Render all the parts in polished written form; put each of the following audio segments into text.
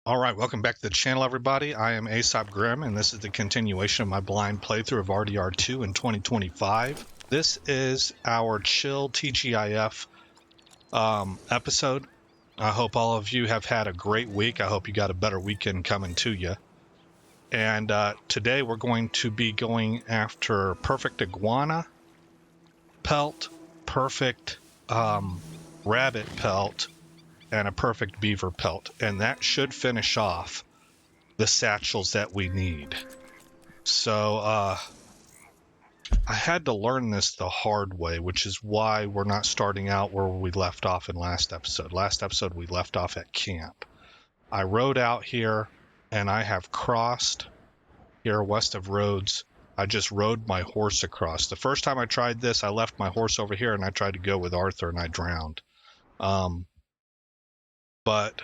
All right, welcome back to the channel, everybody. I am Aesop Grimm, and this is the continuation of my blind playthrough of RDR2 in 2025. This is our chill TGIF episode. I hope all of you have had a great week. I hope you got a better weekend coming to you. And today we're going to be going after perfect iguana pelt, perfect rabbit pelt, and a perfect beaver pelt. And that should finish off the satchels that we need. So I had to learn this the hard way, which is why we're not starting out where we left off in last episode. Last episode we left off at camp. I rode out here and I have crossed here west of Rhodes. I just rode my horse across. The first time I tried this, I left my horse over here and I tried to go with Arthur and I drowned. But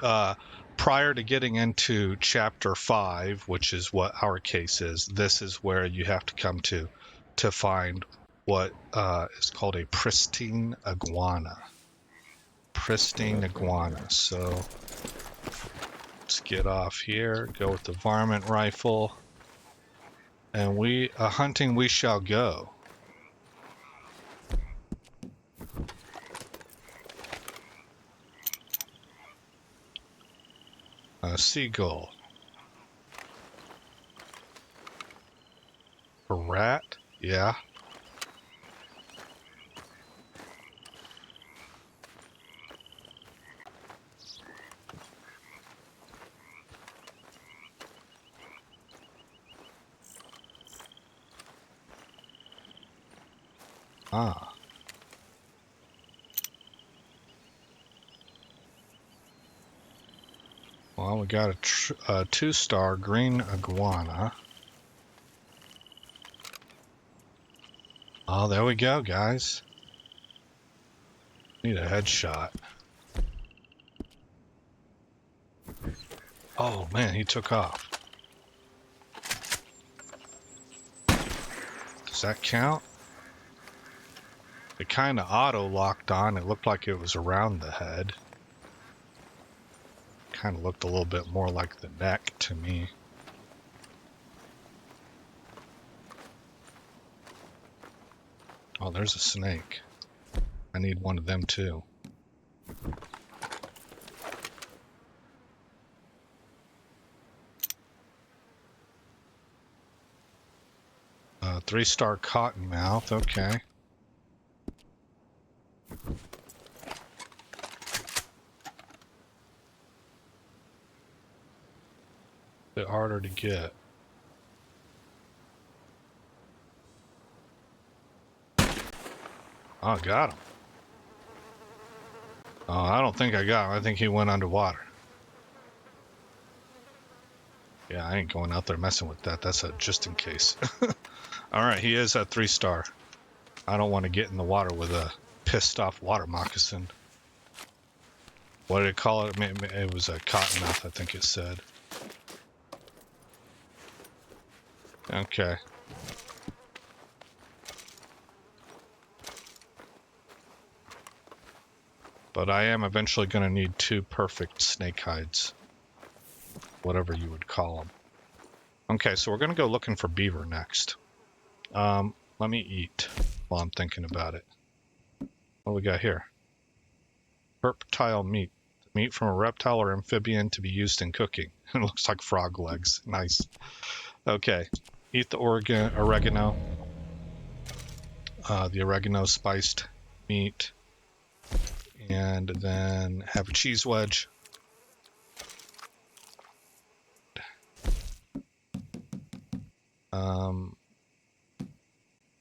prior to getting into chapter 5, which is what our case is, this is where you have to come to find what is called a pristine iguana. Pristine iguana. So let's get off here, go with the varmint rifle, and hunting we shall go. A seagull. A rat? Yeah. Ah. Well, we got a 2-star green iguana. Oh, there we go, guys. Need a headshot. Oh man, he took off. Does that count? It kind of auto-locked on. It looked like it was around the head. Kind of looked a little bit more like the neck to me. Oh, there's a snake. I need one of them too. Uh, 3-star cottonmouth, okay. Bit harder to get. Oh, got him. Oh, I don't think I got him. I think he went underwater. Yeah, I ain't going out there messing with that. That's a just in case. Alright, he is at 3-star. I don't want to get in the water with a pissed off water moccasin. What did it call it? It was a cottonmouth, I think it said. Okay. But I am eventually going to need 2 perfect snake hides. Whatever you would call them. Okay, so we're going to go looking for beaver next. Let me eat while I'm thinking about it. What do we got here? Herptile meat. Meat from a reptile or amphibian to be used in cooking. It looks like frog legs. Nice. Okay. Eat the oregano. The oregano spiced meat. And then have a cheese wedge.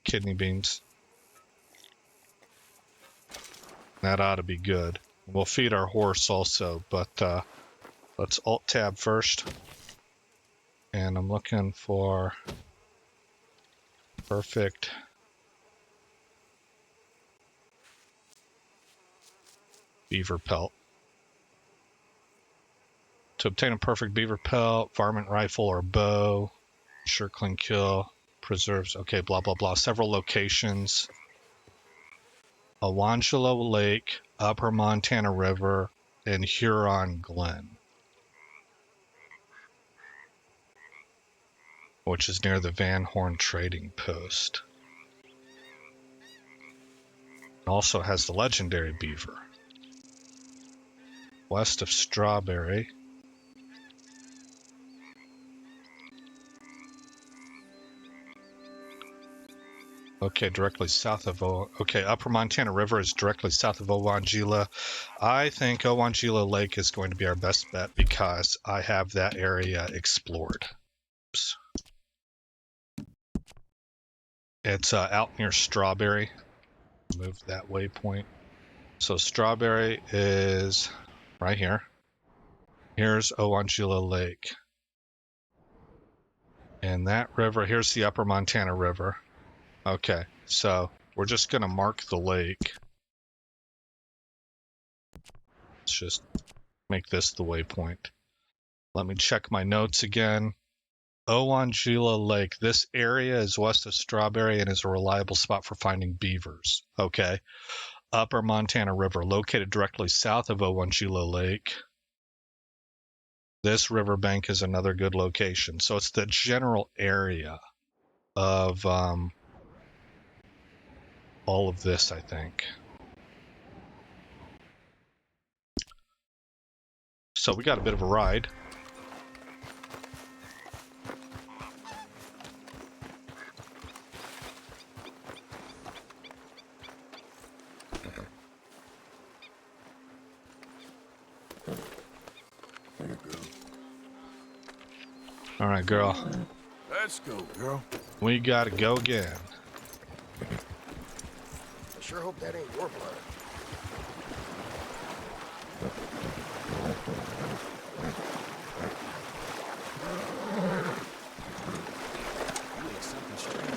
Kidney beans. That ought to be good. We'll feed our horse also, but let's Alt-Tab first. And I'm looking for perfect beaver pelt. To obtain a perfect beaver pelt, varmint rifle or bow, sure clean kill, preserves, okay, blah, blah, blah. Several locations. Alangelo Lake, Upper Montana River, and Huron Glen. which is near the Van Horn Trading Post. It also has the legendary beaver. West of Strawberry. Okay, directly south of Upper Montana River is directly south of Owangila. I think Owangila Lake is going to be our best bet because I have that area explored. Oops. It's out near Strawberry. Move that waypoint. So Strawberry is right here. Here's Owangila Lake. And that river, here's the Upper Montana River. Okay, so we're just going to mark the lake. Let's just make this the waypoint. Let me check my notes again. Owangila Lake. This area is west of Strawberry and is a reliable spot for finding beavers. Okay. Upper Montana River, located directly south of Owangila Lake. This riverbank is another good location. So it's the general area of all of this, I think. So we got a bit of a ride. There you go. All right, girl. Let's go, girl. We gotta go again. I sure hope that ain't your blood. You ate something strange.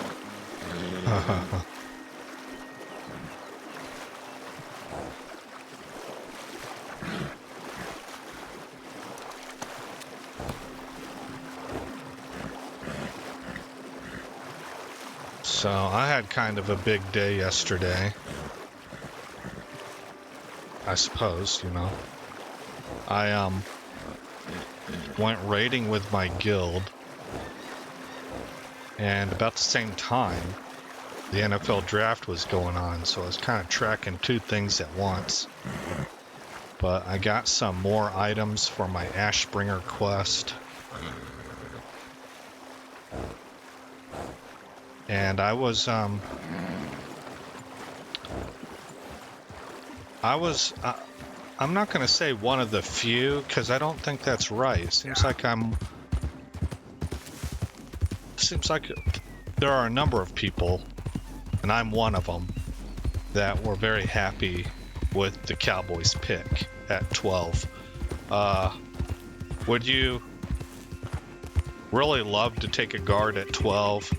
So I had kind of a big day yesterday. I suppose, you know. I went raiding with my guild, and about the same time the NFL draft was going on, so I was kind of tracking two things at once. But I got some more items for my Ashbringer quest. And I'm not going to say one of the few, because I don't think that's right. It seems like there are a number of people, and I'm one of them, that were very happy with the Cowboys pick at 12. Would you really love to take a guard at 12?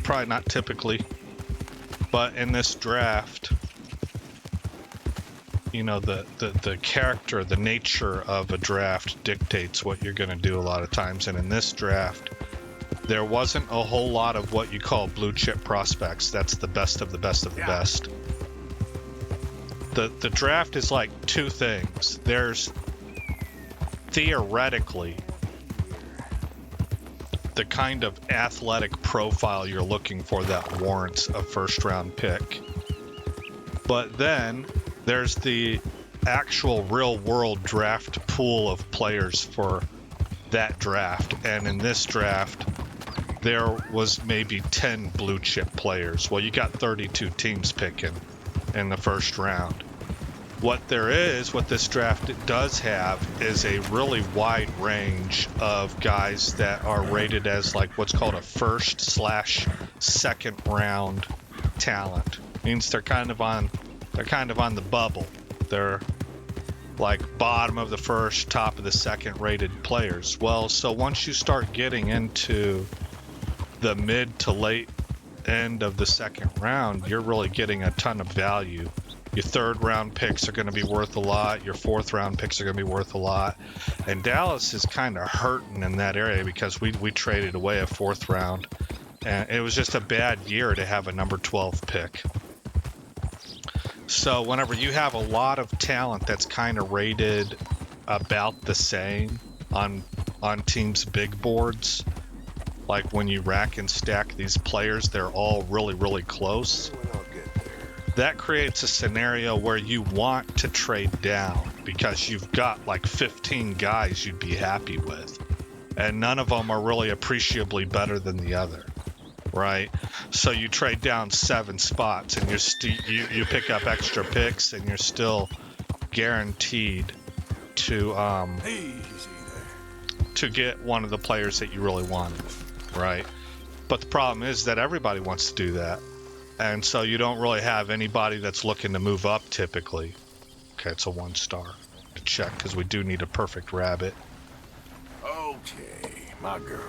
Probably not typically, but in this draft, you know, the character, the nature of a draft dictates what you're going to do a lot of times. And in this draft, there wasn't a whole lot of what you call blue chip prospects. That's the best of the best of the best. The draft is like two things. There's theoretically the kind of athletic profile you're looking for that warrants a first round pick. But then there's the actual real world draft pool of players for that draft. And in this draft, there was maybe 10 blue chip players. Well, you got 32 teams picking in the first round. What this draft does have is a really wide range of guys that are rated as like what's called a first/second round talent. Means they're kind of on the bubble. They're like bottom of the first, top of the second rated players. Well, so once you start getting into the mid to late end of the second round, you're really getting a ton of value. Your third round picks are going to be worth a lot. Your fourth round picks are going to be worth a lot. And Dallas is kind of hurting in that area because we traded away a fourth round. And it was just a bad year to have a number 12 pick. So whenever you have a lot of talent that's kind of rated about the same on teams' big boards, like when you rack and stack these players, they're all really, really close. When I'll get there. That creates a scenario where you want to trade down because you've got like 15 guys you'd be happy with, and none of them are really appreciably better than the other, right? So you trade down 7 spots, and you pick up extra picks, and you're still guaranteed to Easy there. to get one of the players that you really want, right? But the problem is that everybody wants to do that, and so you don't really have anybody that's looking to move up typically. Okay, it's a 1 star to check because we do need a perfect rabbit. Okay, my girl.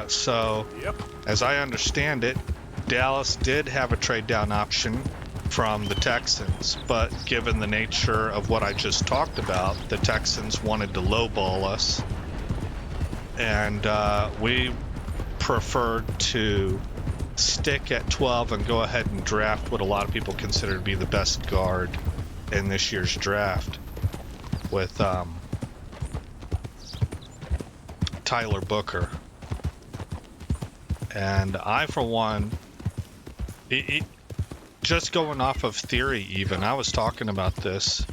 So Yep. as I understand it, Dallas did have a trade down option from the Texans, but given the nature of what I just talked about, the Texans wanted to lowball us, and we preferred to stick at 12 and go ahead and draft what a lot of people consider to be the best guard in this year's draft with Tyler Booker. And I, for one, just going off of theory even, I was talking about this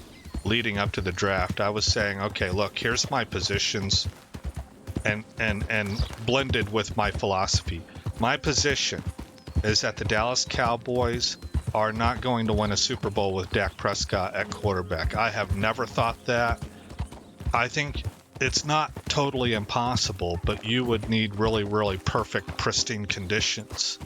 leading up to the draft. I was saying, okay, look, here's my positions and blended with my philosophy. My position is that the Dallas Cowboys are not going to win a Super Bowl with Dak Prescott at quarterback. I have never thought that. I think it's not totally impossible, but you would need really, really perfect, pristine conditions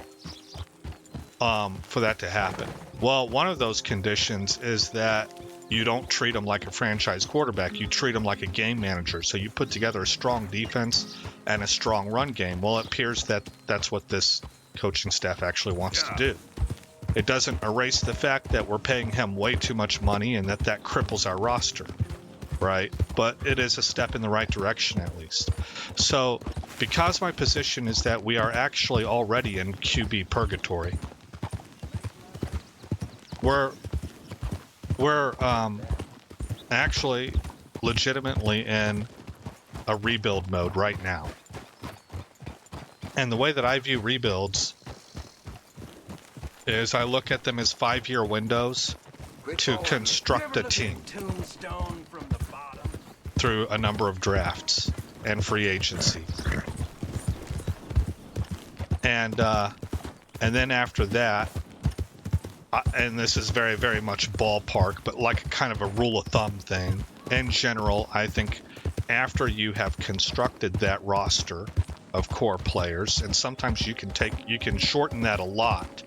for that to happen. Well, one of those conditions is that you don't treat him like a franchise quarterback. You treat him like a game manager. So you put together a strong defense and a strong run game. Well, it appears that that's what this coaching staff actually wants to do. It doesn't erase the fact that we're paying him way too much money and that cripples our roster, right? But it is a step in the right direction at least. So because my position is that we are actually already in QB purgatory, we're actually legitimately in a rebuild mode right now. And the way that I view rebuilds is I look at them as 5-year windows to construct a team through a number of drafts and free agency. And then after that, and this is very, very much ballpark, but like kind of a rule of thumb thing. In general, I think after you have constructed that roster of core players, and sometimes you can shorten that a lot.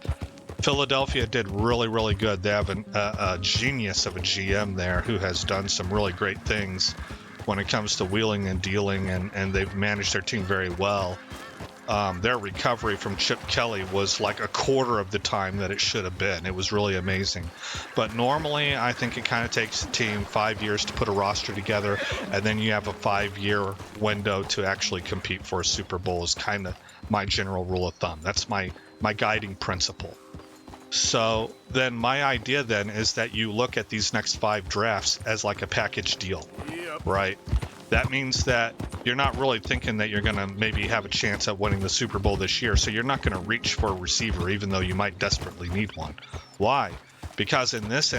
Philadelphia did really, really good. They have a genius of a GM there who has done some really great things when it comes to wheeling and dealing, and they've managed their team very well. Their recovery from Chip Kelly was like a quarter of the time that it should have been. It was really amazing. But normally, I think it kind of takes a team 5 years to put a roster together, and then you have a 5-year window to actually compete for a Super Bowl is kind of my general rule of thumb. That's my guiding principle. So then my idea then is that you look at these next 5 drafts as like a package deal, right? That means that you're not really thinking that you're going to maybe have a chance at winning the Super Bowl this year. So you're not going to reach for a receiver, even though you might desperately need one. Why? Because in this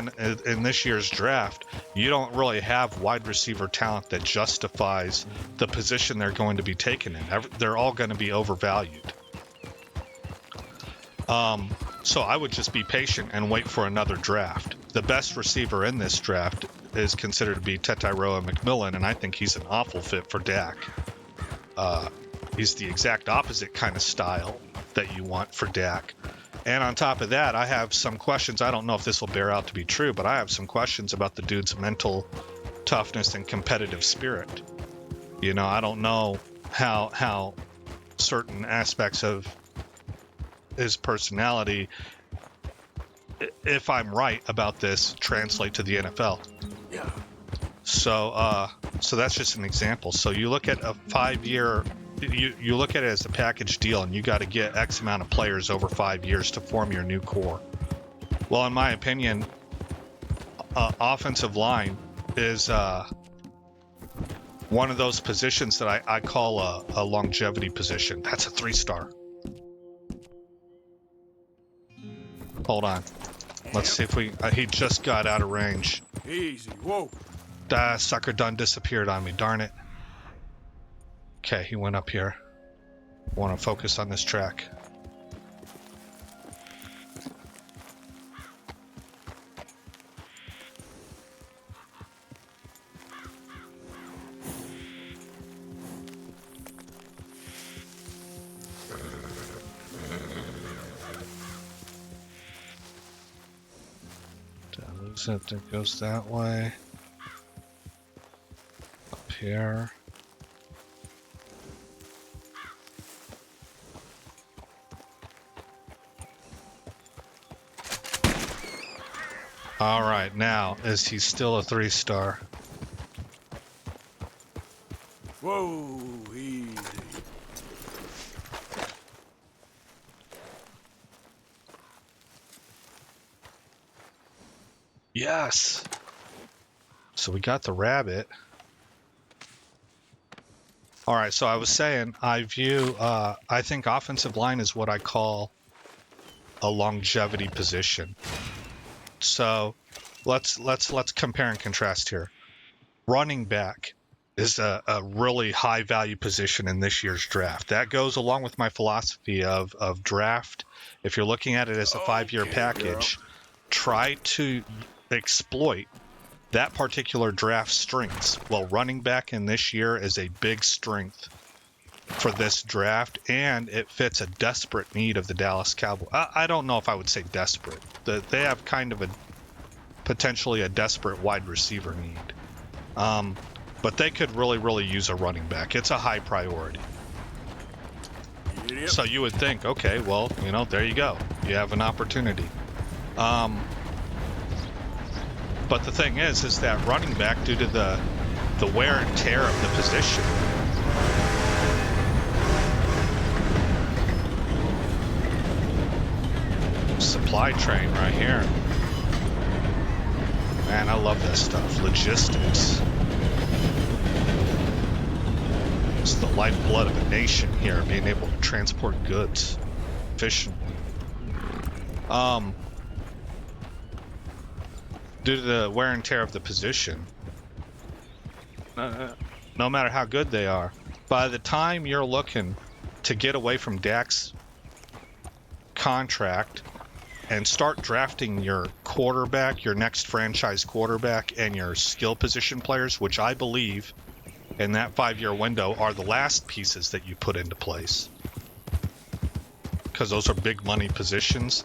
year's draft, you don't really have wide receiver talent that justifies the position they're going to be taken in. They're all going to be overvalued. So I would just be patient and wait for another draft. The best receiver in this draft is considered to be Tetairoa McMillan, and I think he's an awful fit for Dak. He's the exact opposite kind of style that you want for Dak. And on top of that, I have some questions. I don't know if this will bear out to be true, but I have some questions about the dude's mental toughness and competitive spirit. You know, I don't know how certain aspects of his personality, if I'm right about this, translate to the NFL. Yeah. So that's just an example. So you look at a 5-year, you look at it as a package deal, and you got to get X amount of players over 5 years to form your new core. Well, in my opinion, offensive line is one of those positions that I call a longevity position. That's a 3-star. Hold on. Let's see if we... he just got out of range. Easy. Whoa. That sucker done disappeared on me. Darn it. Okay, he went up here. Want to focus on this track. It goes that way. Up here. All right, now is he still a 3-star? Whoa. Easy. Yes. So we got the rabbit. All right, so I was saying I view I think offensive line is what I call a longevity position. So let's compare and contrast here. Running back is a really high value position in this year's draft. That goes along with my philosophy of draft. If you're looking at it as a 5-year package, try to exploit that particular draft strengths. Well, running back in this year is a big strength for this draft, and it fits a desperate need of the Dallas Cowboys. I don't know if I would say desperate. They have kind of a potentially a desperate wide receiver need. But they could really use a running back. It's a high priority. Yep. So you would think, okay, well, you know, there you go. You have an opportunity. But the thing is that running back, due to the wear and tear of the position, supply train right here. Man, I love that stuff. Logistics. It's the lifeblood of a nation here, being able to transport goods efficiently. Due to the wear and tear of the position, no matter how good they are, by the time you're looking to get away from Dak's contract and start drafting your quarterback, your next franchise quarterback, and your skill position players, which I believe in that 5-year window are the last pieces that you put into place, because those are big money positions,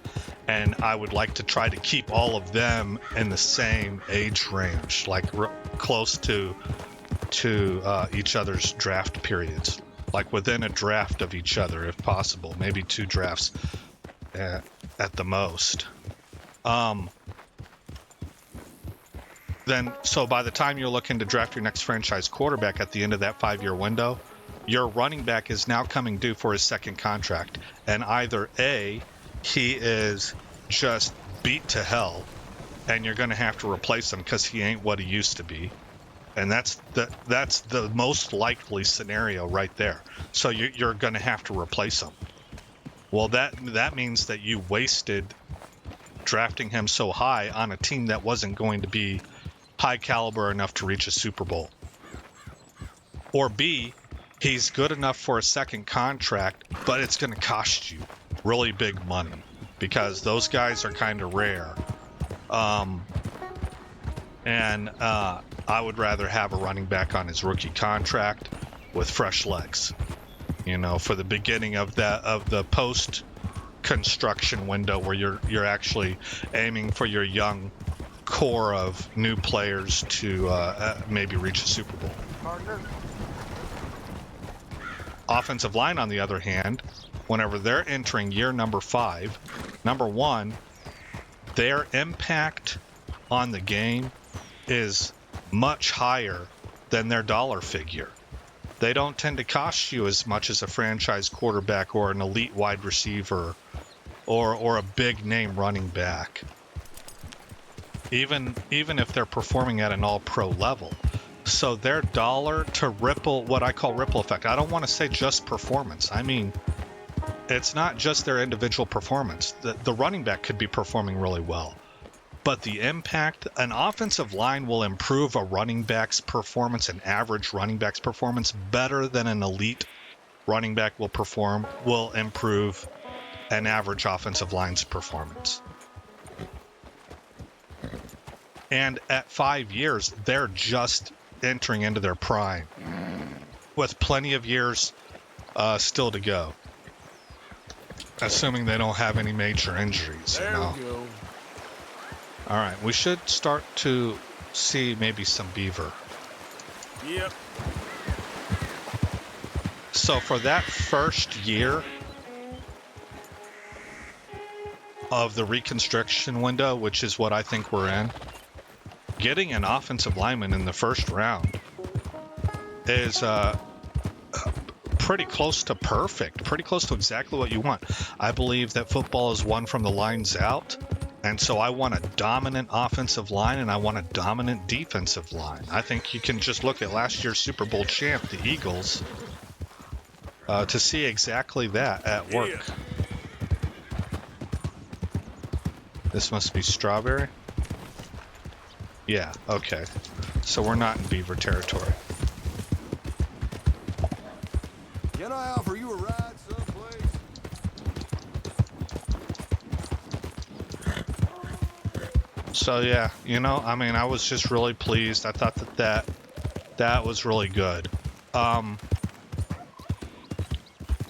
and I would like to try to keep all of them in the same age range, like close to each other's draft periods, like within a draft of each other if possible, maybe 2 drafts at the most. Then, so by the time you're looking to draft your next franchise quarterback at the end of that 5-year window, your running back is now coming due for his second contract. And either A, he is just beat to hell, and you're going to have to replace him because he ain't what he used to be. And that's the most likely scenario right there. So you're going to have to replace him. Well, that means that you wasted drafting him so high on a team that wasn't going to be high caliber enough to reach a Super Bowl. Or B, he's good enough for a second contract, but it's going to cost you really big money because those guys are kind of rare. And I would rather have a running back on his rookie contract with fresh legs, you know, for the beginning of the post construction window where you're actually aiming for your young core of new players to maybe reach a Super Bowl. Partner. Offensive line, on the other hand, whenever they're entering year number 5, number one, their impact on the game is much higher than their dollar figure. They don't tend to cost you as much as a franchise quarterback or an elite wide receiver or a big name running back. Even if they're performing at an all-pro level, So their dollar to ripple, what I call ripple effect. I don't want to say just performance. I mean, it's not just their individual performance. The running back could be performing really well, but the impact, an offensive line will improve a running back's performance, an average running back's performance, better than an elite running back will improve an average offensive line's performance. And at 5 years, they're just entering into their prime with plenty of years still to go, assuming they don't have any major injuries. There we go. All right, we should start to see maybe some beaver. Yep. So for that first year of the reconstruction window, which is what I think we're in, getting an offensive lineman in the first round is pretty close to perfect, pretty close to exactly what you want. I believe that football is won from the lines out, and so I want a dominant offensive line and I want a dominant defensive line. I think you can just look at last year's Super Bowl champ, the Eagles, to see exactly that at work. Yeah. This must be strawberry. Yeah, okay. So we're not in beaver territory. Can I offer you a ride someplace? So yeah, you know, I mean, I was just really pleased. I thought that was really good.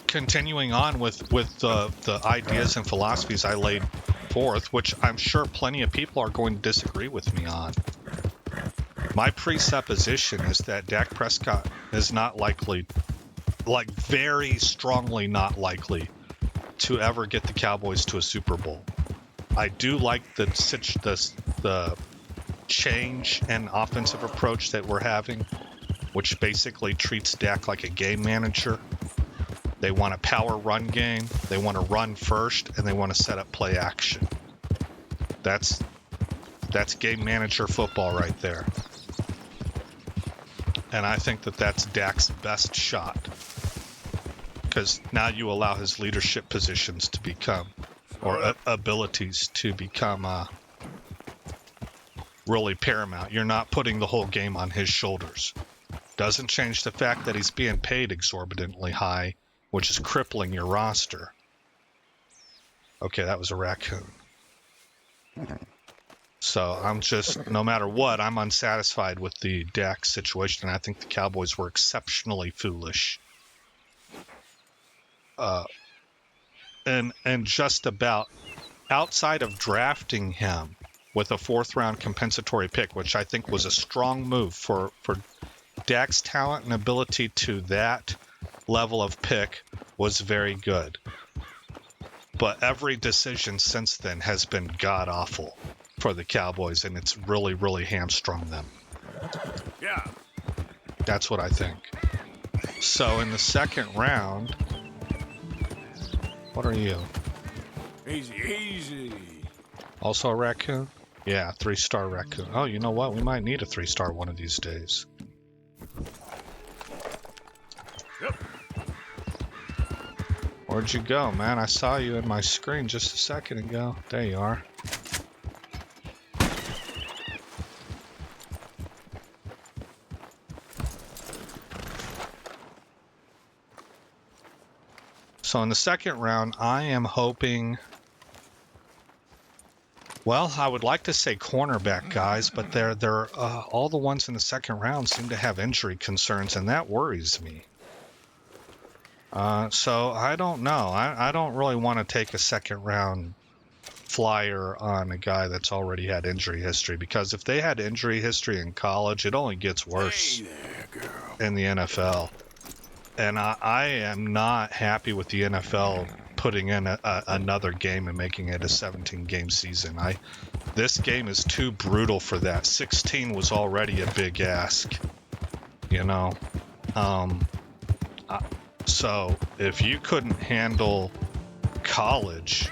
Continuing on with the ideas and philosophies I laid forth, which I'm sure plenty of people are going to disagree with me on. My presupposition is that Dak Prescott is not likely, like very strongly not likely, to ever get the Cowboys to a Super Bowl. I do like the change and offensive approach that we're having, which basically treats Dak like a game manager. They want a power run game, they want to run first, and they want to set up play action. That's game manager football right there. And I think that that's Dak's best shot, because now you allow his leadership positions to become, or abilities to become really paramount. You're not putting the whole game on his shoulders. Doesn't change the fact that he's being paid exorbitantly high, which is crippling your roster. Okay, that was a raccoon. So I'm just, no matter what, I'm unsatisfied with the Dak situation. I think the Cowboys were exceptionally foolish. And just about outside of drafting him with a 4th round compensatory pick, which I think was a strong move for Dak's talent and ability to that level of pick was very good. But every decision since then has been god-awful for the Cowboys, and it's really, really hamstrung them. Yeah. That's what I think. So in the second round, what are you? Easy, easy. Also a raccoon? Yeah, 3-star raccoon. Oh, you know what? We might need a 3-star one of these days. Yep. Where'd you go, man? I saw you in my screen just a second ago. There you are. So in the second round, I am hoping... Well, I would like to say cornerback guys, but they're all the ones in the second round seem to have injury concerns, and that worries me. So I don't know. I don't really want to take a second round flyer on a guy that's already had injury history, because if they had injury history in college, it only gets worse Hey there, girl. in the NFL. And I am not happy with the NFL putting in another game and making it a 17-game season. This game is too brutal for that. 16 was already a big ask, you know. So if you couldn't handle college,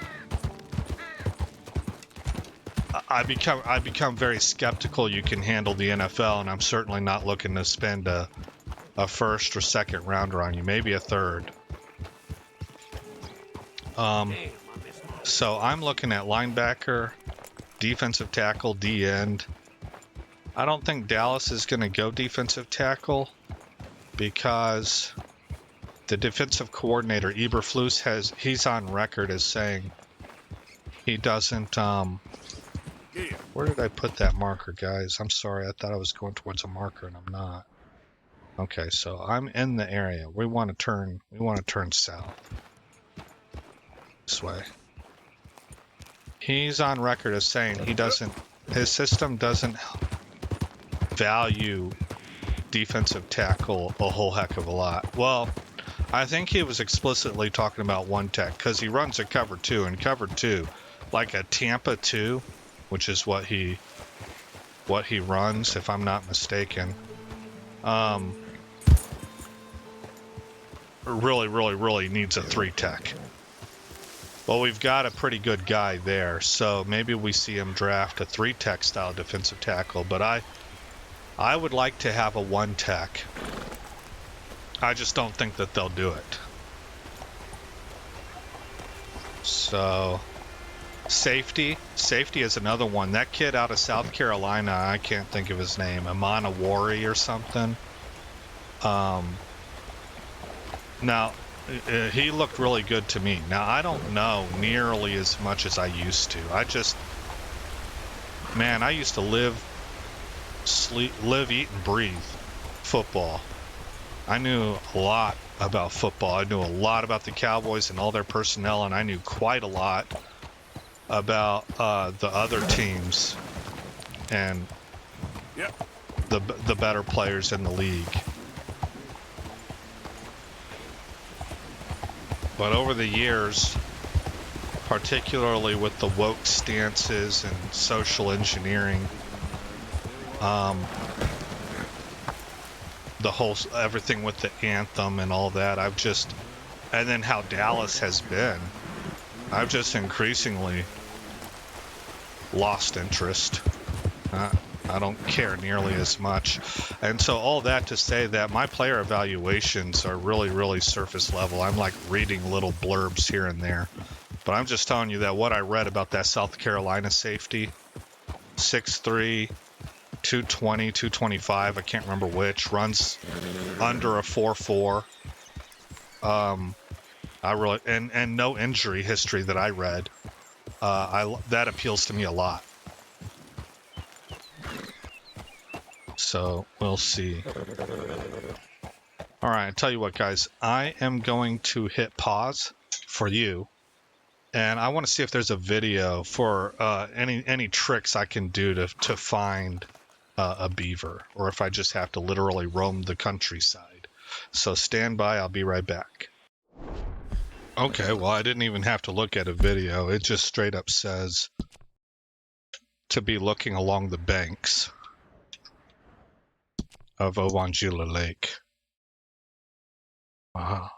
I become very skeptical you can handle the NFL, and I'm certainly not looking to spend a first or second rounder on you, maybe a third. So I'm looking at linebacker, defensive tackle, D end. I don't think Dallas is going to go defensive tackle because the defensive coordinator Eberflus he's on record as saying he doesn't. Where did I put that marker, guys? I'm sorry. I thought I was going towards a marker, and I'm not. Okay, so I'm in the area. We want to turn. We want to turn south. This way. He's on record as saying he doesn't. His system doesn't value defensive tackle a whole heck of a lot. Well, I think he was explicitly talking about one tech because he runs a cover two, and cover two, like a Tampa 2, which is what he runs, if I'm not mistaken. Really needs a 3 tech. Well, we've got a pretty good guy there, so maybe we see him draft a 3 tech style defensive tackle, but I would like to have a 1 tech. I just don't think that they'll do it. So, safety is another one. That kid out of South Carolina, I can't think of his name, Amana Wari or something. Now, he looked really good to me. Now, I don't know nearly as much as I used to. I used to live, eat, and breathe football. I knew a lot about football. I knew a lot about the Cowboys and all their personnel, and I knew quite a lot about the other teams and the better players in the league. But over the years, particularly with the woke stances and social engineering, everything with the anthem and all that, and then how Dallas has been, I've just increasingly lost interest. I don't care nearly as much. And so all that to say that my player evaluations are really surface level. I'm like reading little blurbs here and there. But I'm just telling you that what I read about that South Carolina safety, 6'3", 220, 225, I can't remember which, runs under a 4.4. And no injury history that I read. That appeals to me a lot. So we'll see. All right, I tell you what, guys, I am going to hit pause for you, and I want to see if there's a video for any tricks I can do to find a beaver, or if I just have to literally roam the countryside. So stand by, I'll be right back. Okay, well, I didn't even have to look at a video. It just straight up says to be looking along the banks of Ovangila Lake. I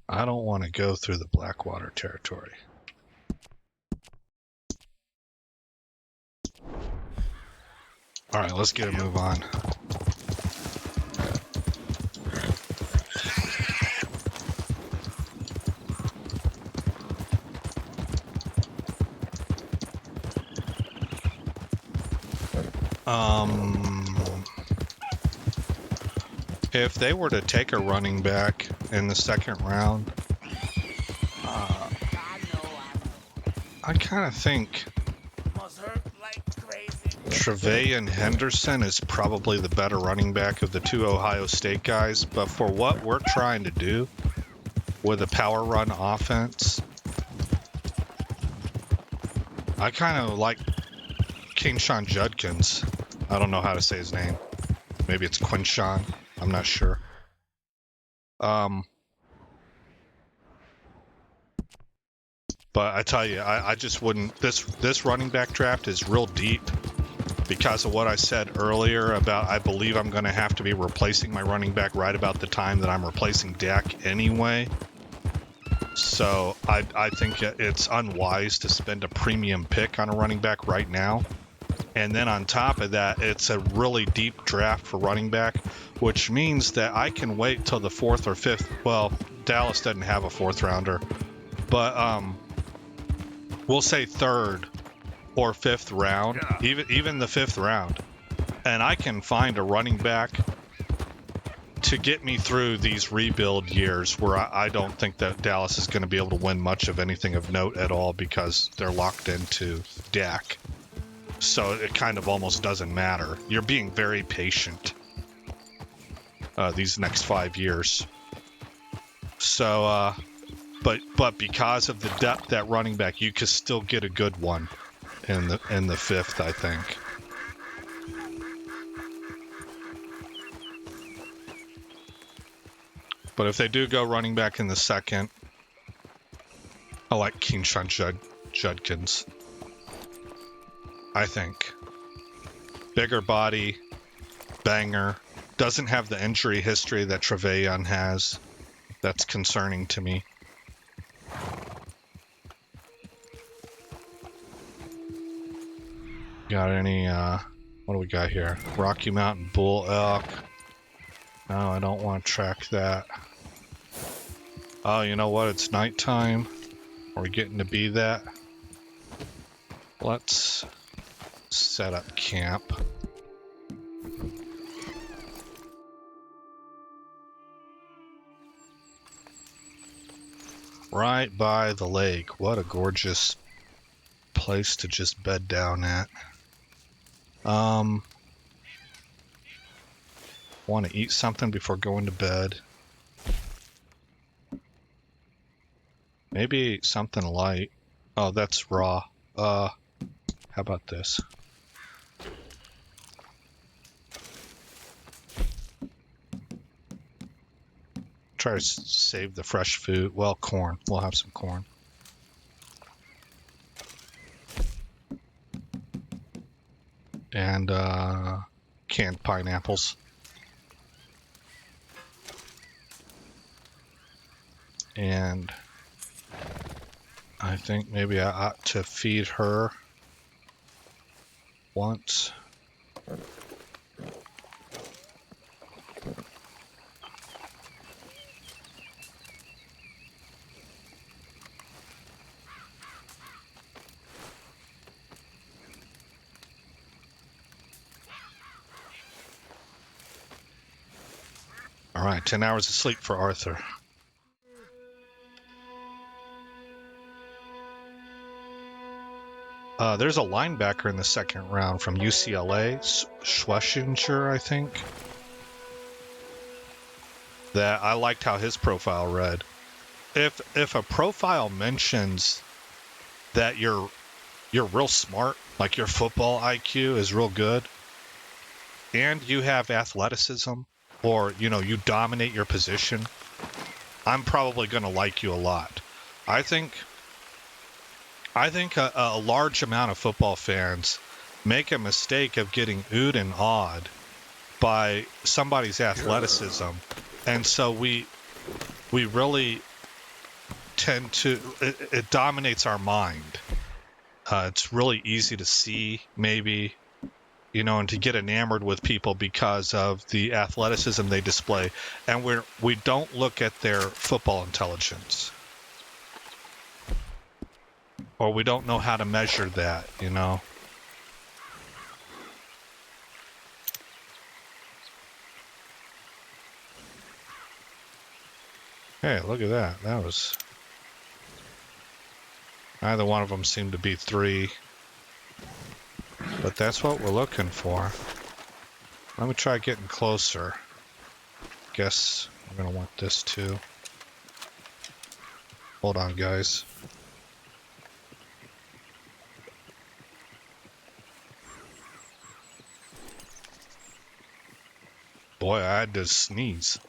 don't want to go through the Blackwater territory. All right, let's get a move on. If they were to take a running back in the second round, I kind of think Trevelyan Henderson is probably the better running back of the two Ohio State guys, but for what we're trying to do with a power run offense, I kind of like Quinshawn Judkins. I don't know how to say his name. Maybe it's Quinshawn. I'm not sure. But I tell you, I just wouldn't. This running back draft is real deep because of what I said earlier about I believe I'm going to have to be replacing my running back right about the time that I'm replacing Dak anyway. So I think it's unwise to spend a premium pick on a running back right now. And then on top of that, it's a really deep draft for running back, which means that I can wait till the 4th or 5th. Well, Dallas doesn't have a 4th rounder, but we'll say 3rd or 5th round, even the 5th round, and I can find a running back to get me through these rebuild years where I don't think that Dallas is going to be able to win much of anything of note at all because they're locked into Dak. So it kind of almost doesn't matter. You're being very patient these next 5 years. So, but because of the depth at running back, you could still get a good one in the 5th, I think. But if they do go running back in the 2nd, I like Keenshawn Judkins. I think. Bigger body, banger, doesn't have the injury history that Trevelyan has. That's concerning to me. Got any, what do we got here? Rocky Mountain Bull Elk. No, I don't want to track that. Oh, you know what? It's nighttime. Are we getting to be that? Let's set up camp. Right by the lake. What a gorgeous place to just bed down at. Want to eat something before going to bed. Maybe something light. Oh, that's raw. How about this? Try to save the fresh food. Well, corn. We'll have some corn. And canned pineapples. And I think maybe I ought to feed her once. All right, 10 hours of sleep for Arthur. There's a linebacker in the 2nd round from UCLA, Schlesinger, I think. That I liked how his profile read. If a profile mentions that you're real smart, like your football IQ is real good, and you have athleticism, or you dominate your position, I'm probably going to like you a lot. I think a large amount of football fans make a mistake of getting oohed and awed by somebody's athleticism, and so we really tend to it dominates our mind. It's really easy to see, maybe, and to get enamored with people because of the athleticism they display, and we don't look at their football intelligence. Or we don't know how to measure that, Hey, look at that. That was... Neither one of them seemed to be 3. But that's what we're looking for. Let me try getting closer. Guess I'm going to want this too. Hold on, guys. Boy, I had to sneeze.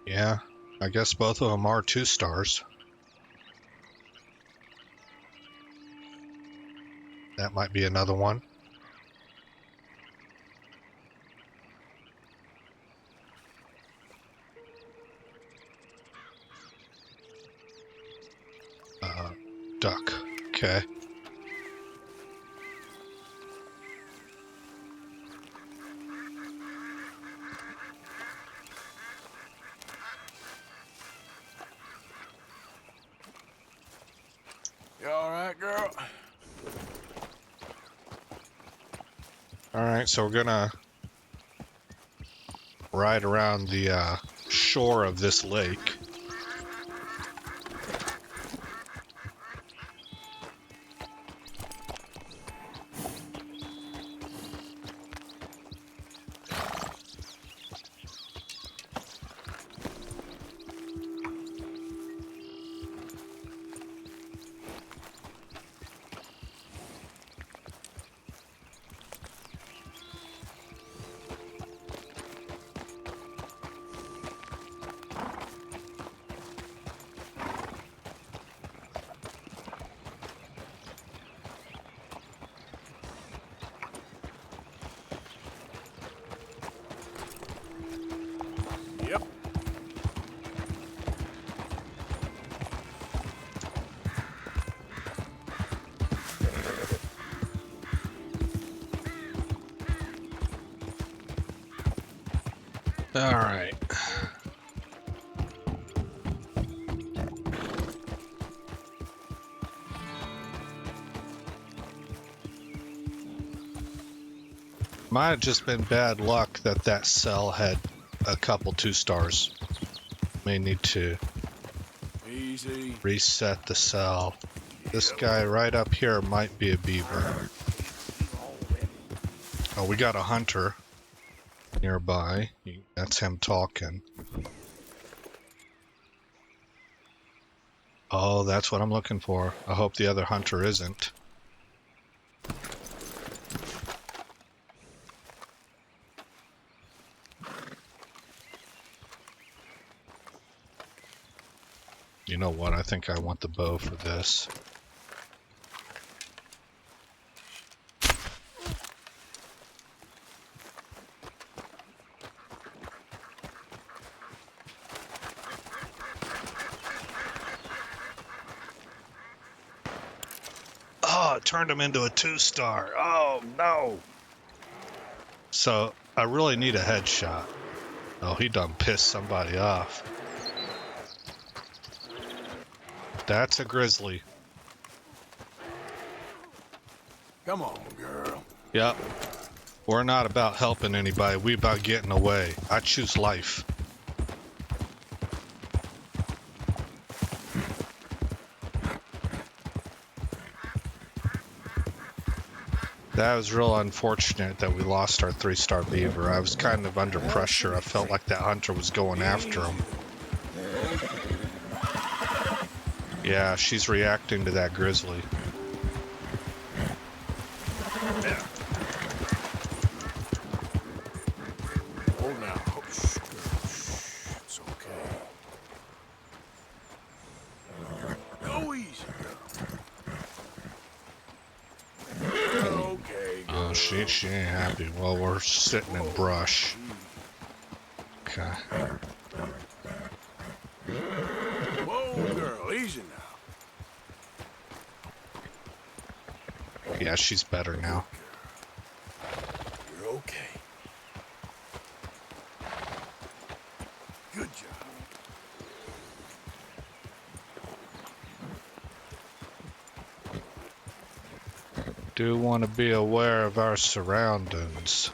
Yeah, I guess both of them are 2 stars. That might be another one. Duck. Okay. You all right, girl? Alright, so we're gonna ride around the shore of this lake. Yep. Alright. Might have just been bad luck that that cell had a couple 2 stars. May need to Easy. reset the cell. This guy right up here might be a beaver. Oh, we got a hunter nearby. That's him talking. Oh, that's what I'm looking for. I hope the other hunter isn't. You know what? I think I want the bow for this. Oh, it turned him into a 2-star. Oh, no. So, I really need a headshot. Oh, he done pissed somebody off. That's a grizzly. Come on, girl. Yep. We're not about helping anybody. We about getting away. I choose life. That was real unfortunate that we lost our 3-star beaver. I was kind of under pressure. I felt like that hunter was going after him. Yeah, she's reacting to that grizzly. Hold now. Oh, shh, girl. Shh. It's okay. Go easy, girl. Okay, girl. Oh, she ain't happy. Well, we're sitting in brush. Okay. Whoa, girl. Easy now. Yeah, she's better now. You're okay. Good job. Do want to be aware of our surroundings.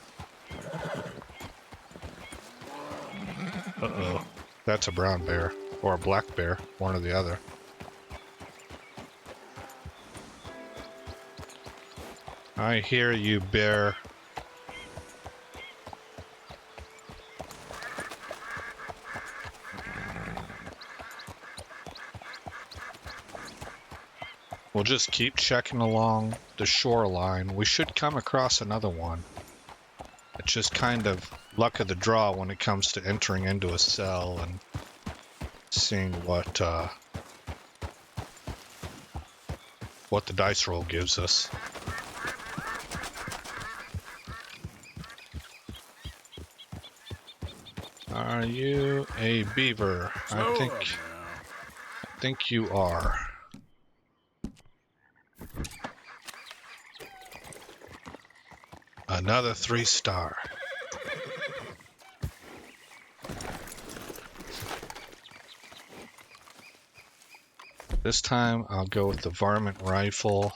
Uh-oh. That's a brown bear. Or a black bear. One or the other. I hear you, bear. We'll just keep checking along the shoreline. We should come across another one. It's just kind of luck of the draw when it comes to entering into a cell and seeing what the dice roll gives us. Are you a beaver? Slow I up think you are. Another 3-star. This time I'll go with the varmint rifle.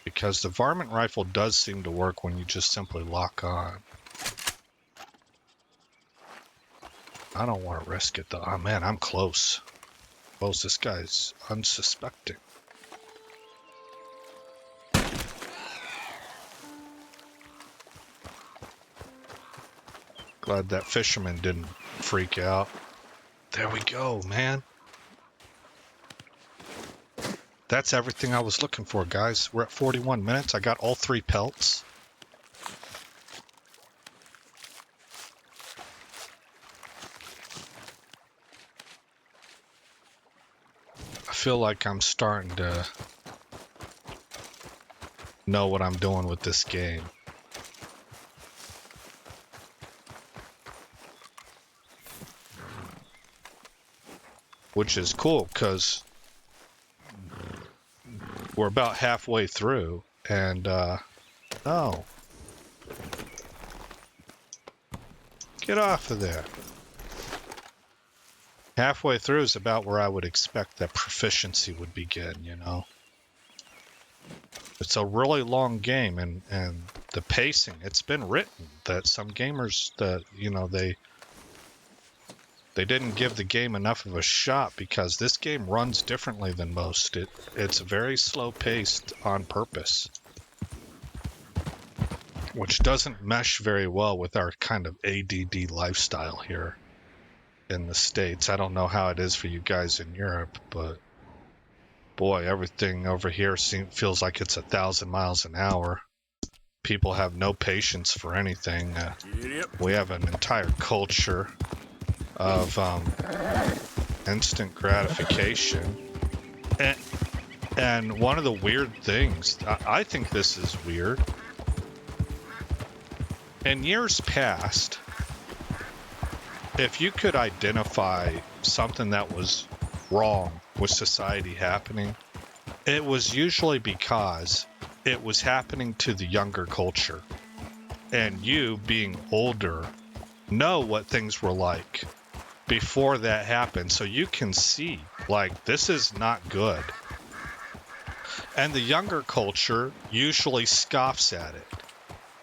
Because the varmint rifle does seem to work when you just simply lock on. I don't want to risk it though. Oh man, I'm close. Close. This guy's unsuspecting. Glad that fisherman didn't freak out. There we go, man. That's everything I was looking for, guys. We're at 41 minutes. I got all 3 pelts. I feel like I'm starting to know what I'm doing with this game. Which is cool, because we're about halfway through, and, oh. Get off of there. Halfway through is about where I would expect that proficiency would begin, you know? It's a really long game, and the pacing, it's been written that some gamers that, you know, they didn't give the game enough of a shot because this game runs differently than most. It's very slow paced on purpose, which doesn't mesh very well with our kind of ADD lifestyle here in the States. I don't know how it is for you guys in Europe, but boy, everything over here feels like it's 1,000 miles an hour. People have no patience for anything. We have an entire culture of instant gratification. And one of the weird things, I think this is weird. In years past, if you could identify something that was wrong with society happening, it was usually because it was happening to the younger culture. And you, being older, know what things were like before that happened, so you can see, like, this is not good. And the younger culture usually scoffs at it,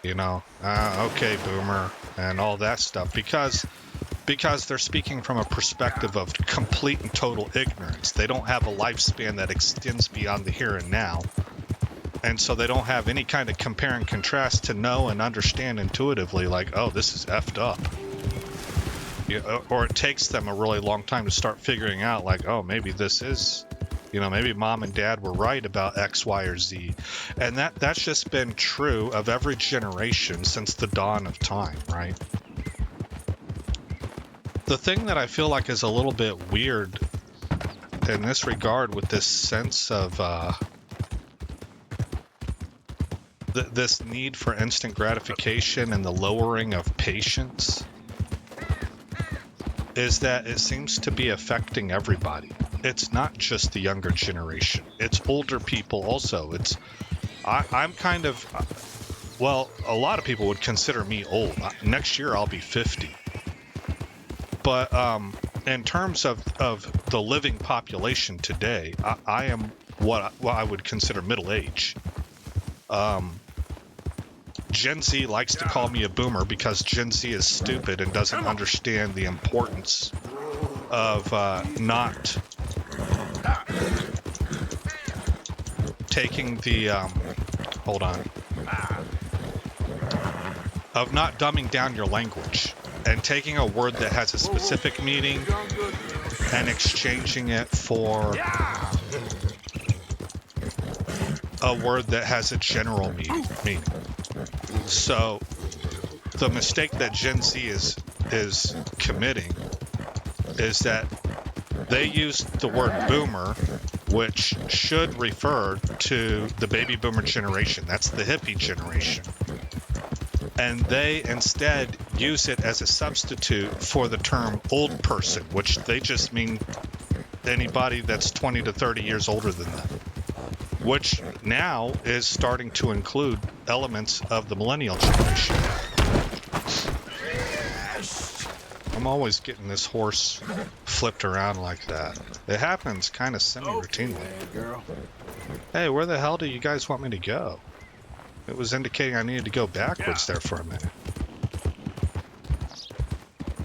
you know, okay, boomer, and all that stuff, because they're speaking from a perspective of complete and total ignorance. They don't have a lifespan that extends beyond the here and now, and so they don't have any kind of compare and contrast to know and understand intuitively, like, oh, this is effed up. Or it takes them a really long time to start figuring out, like, oh, maybe this is, you know, maybe mom and dad were right about X, Y, or Z. And that's just been true of every generation since the dawn of time, right? The thing that I feel like is a little bit weird in this regard with this sense of this need for instant gratification and the lowering of patience is that it seems to be affecting everybody. It's not just the younger generation. It's older people also. I'm kind of, well, a lot of people would consider me old. Next year I'll be 50. But in terms of the living population today, I am what I would consider middle age. Gen Z likes to call me a boomer because Gen Z is stupid and doesn't understand the importance of not taking the of not dumbing down your language and taking a word that has a specific meaning and exchanging it for a word that has a general meaning. So the mistake that Gen Z is committing is that they use the word boomer, which should refer to the baby boomer generation. That's the hippie generation. And they instead use it as a substitute for the term old person, which they just mean anybody that's 20 to 30 years older than them, which now is starting to include elements of the millennial generation. I'm always getting this horse flipped around like that. It happens kind of semi-routinely. Okay, girl. Hey, where the hell do you guys want me to go? It was indicating I needed to go backwards there for a minute.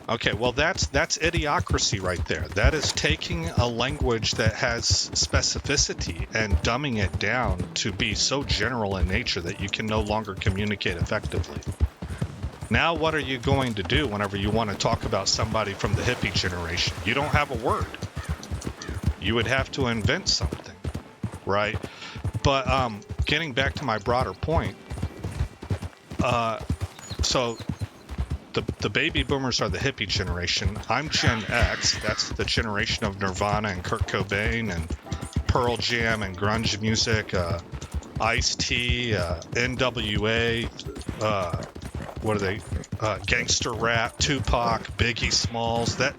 Okay, well that's idiocracy right there. That is taking a language that has specificity and dumbing it down to be so general in nature that you can no longer communicate effectively. Now what are you going to do whenever you want to talk about somebody from the hippie generation? You don't have a word. You would have to invent something, right? But getting back to my broader point, so the baby boomers are the hippie generation. I'm Gen X. That's the generation of Nirvana and Kurt Cobain and Pearl Jam and grunge music, Ice-T, NWA, what are they? Gangster rap, Tupac, Biggie Smalls. That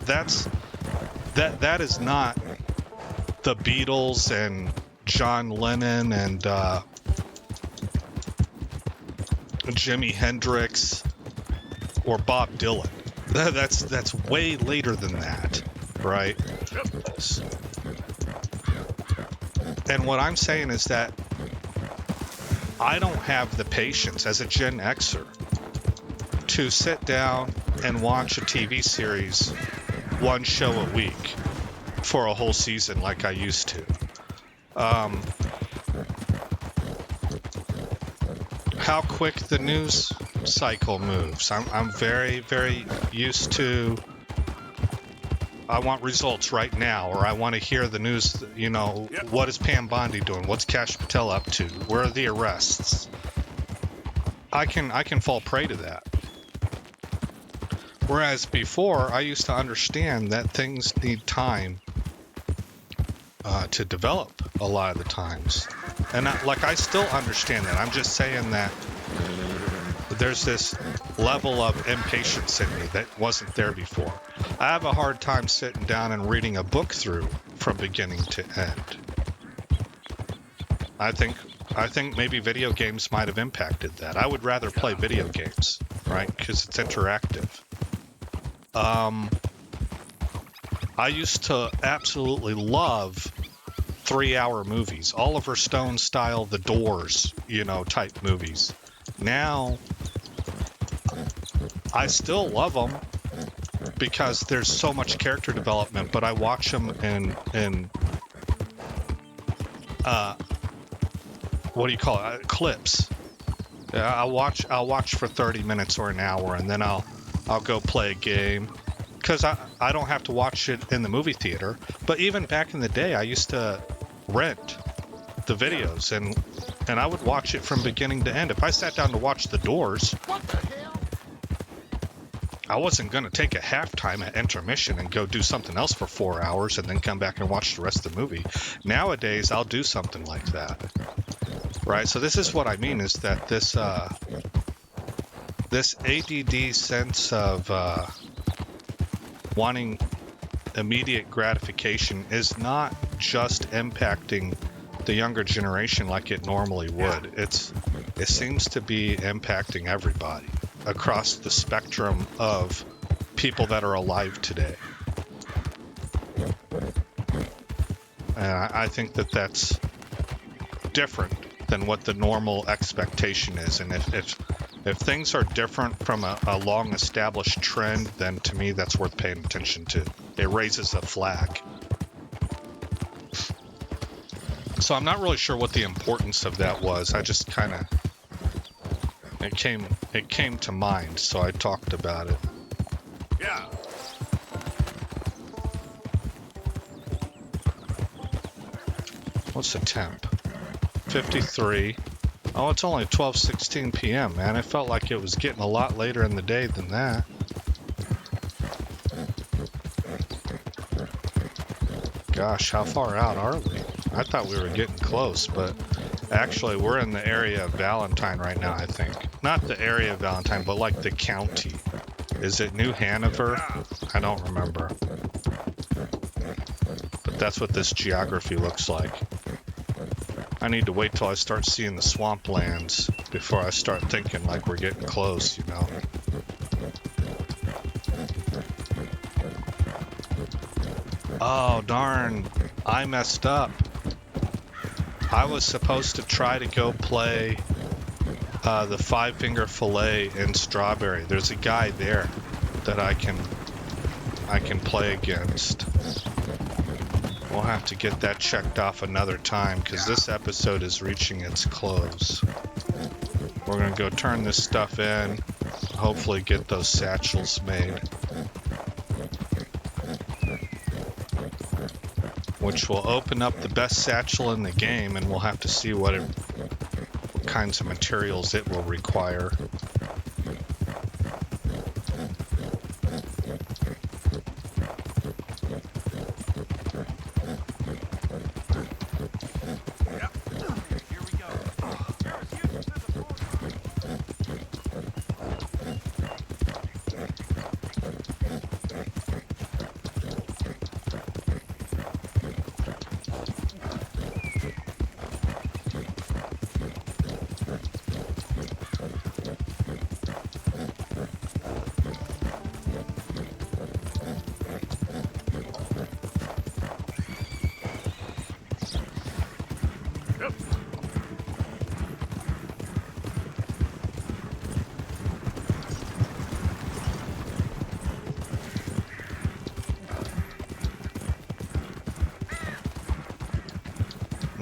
is not the Beatles and John Lennon and Jimi Hendrix or Bob Dylan. That's way later than that, right? And what I'm saying is that I don't have the patience as a Gen Xer to sit down and watch a TV series, one show a week for a whole season like I used to. How quick the news cycle moves. I'm very, very used to, I want results right now, or I want to hear the news, you know, what is Pam Bondi doing? What's Kash Patel up to? Where are the arrests? I can fall prey to that. Whereas before, I used to understand that things need time to develop a lot of the times. And I still understand that. I'm just saying that there's this level of impatience in me that wasn't there before. I have a hard time sitting down and reading a book through from beginning to end. I think maybe video games might have impacted that. I would rather play video games, right? Because it's interactive. I used to absolutely love 3-hour movies, Oliver Stone style, The Doors, type movies. Now, I still love them because there's so much character development, but I watch them in what do you call it? Clips. I'll watch for 30 minutes or an hour, and then I'll go play a game because I don't have to watch it in the movie theater. But even back in the day, I used to rent the videos, and I would watch it from beginning to end. If I sat down to watch The Doors, What the hell? I wasn't going to take a halftime at intermission and go do something else for 4 hours and then come back and watch the rest of the movie. Nowadays, I'll do something like that. Right? So this is what I mean, is that this ADD sense of wanting immediate gratification is not just impacting the younger generation like it normally would. It seems to be impacting everybody across the spectrum of people that are alive today. And I think that that's different than what the normal expectation is. And if things are different from a long established trend, then to me that's worth paying attention to. It raises a flag. So I'm not really sure what the importance of that was. I just kind of, it came to mind, so I talked about it. Yeah. What's the temp? 11:53. Oh, it's only 12:16 p.m., man. It felt like it was getting a lot later in the day than that. Gosh, how far out are we? I thought we were getting close, but actually we're in the area of Valentine right now, I think. Not the area of Valentine, but like the county. Is it New Hanover? I don't remember. But that's what this geography looks like. I need to wait till I start seeing the swamplands before I start thinking like we're getting close, you know. Oh, darn. I messed up. I was supposed to try to go play the Five Finger Fillet in Strawberry. There's a guy there that I can play against. We'll have to get that checked off another time because this episode is reaching its close. We're gonna go turn this stuff in, hopefully get those satchels made. Which will open up the best satchel in the game, and we'll have to see what kinds of materials it will require.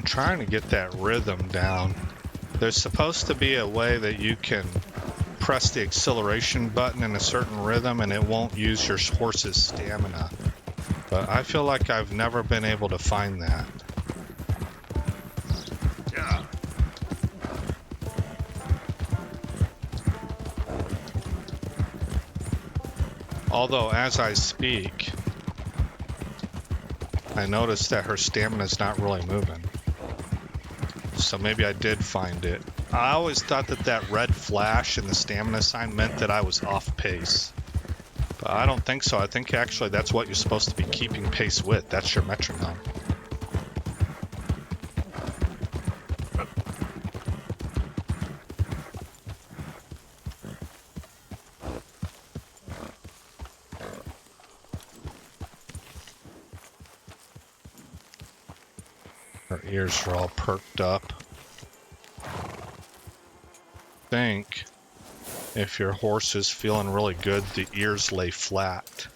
Trying to get that rhythm down. There's supposed to be a way that you can press the acceleration button in a certain rhythm and it won't use your horse's stamina. But I feel like I've never been able to find that. Yeah. Although as I speak, I noticed that her stamina's not really moving. So maybe I did find it. I always thought that that red flash in the stamina sign meant that I was off pace. But I don't think so. I think actually that's what you're supposed to be keeping pace with. That's your metronome. Her ears are all perked up. I think if your horse is feeling really good, the ears lay flat.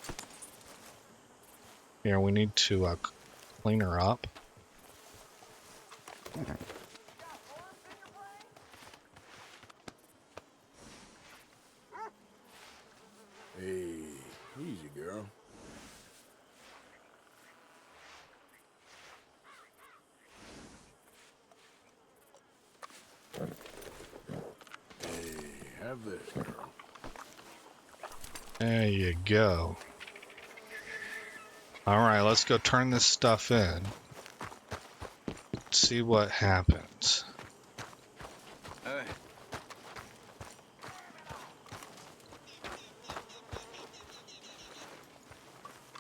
Here, we need to clean her up. Hey, easy, girl. Hey, have this, girl. There you go. Alright, let's go turn this stuff in. See what happens. Hey.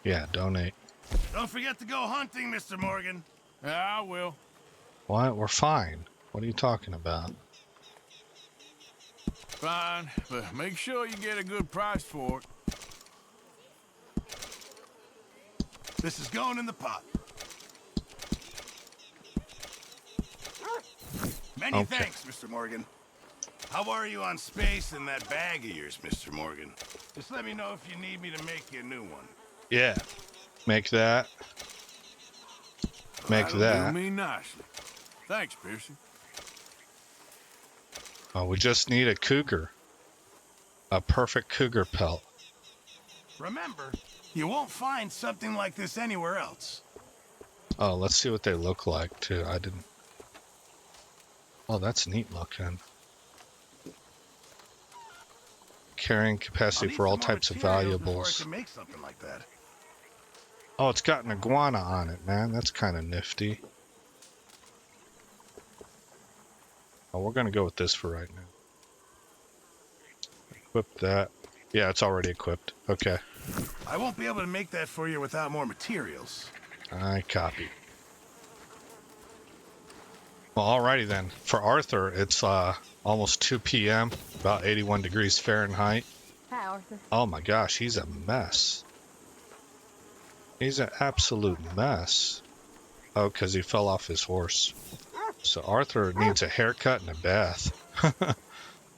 Yeah, donate. Don't forget to go hunting, Mr. Morgan. Yeah, I will. What? We're fine. What are you talking about? Fine, but make sure you get a good price for it. This is going in the pot. Many Okay. thanks, Mr. Morgan. How are you on space in that bag of yours, Mr. Morgan? Just let me know if you need me to make you a new one. Yeah. Make that. Make That'll that. do me nicely. Thanks, Pearson. Oh, we just need a cougar. A perfect cougar pelt. Remember, you won't find something like this anywhere else. Oh, let's see what they look like, too. I didn't... Oh, that's neat looking. Carrying I'll capacity need for all some more types of materials before I valuables. can make something like that. Oh, it's got an iguana on it, man. That's kind of nifty. Oh, we're going to go with this for right now. Equip that. Yeah, it's already equipped. Okay. I won't be able to make that for you without more materials. I copy. Well, alrighty then. For Arthur, it's almost 2 p.m., about 81 degrees Fahrenheit. Hi, Arthur. Oh my gosh, he's a mess. He's an absolute mess. Oh, because he fell off his horse. So Arthur needs a haircut and a bath.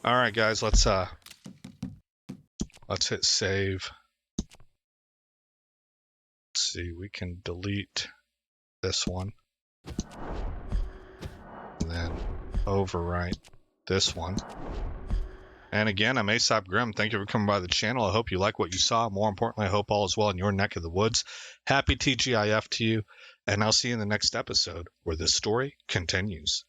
Alright guys, let's hit save. Let's see, we can delete this one. And then overwrite this one. And again, I'm Aesop Grimm. Thank you for coming by the channel. I hope you like what you saw. More importantly, I hope all is well in your neck of the woods. Happy TGIF to you, and I'll see you in the next episode where this story continues.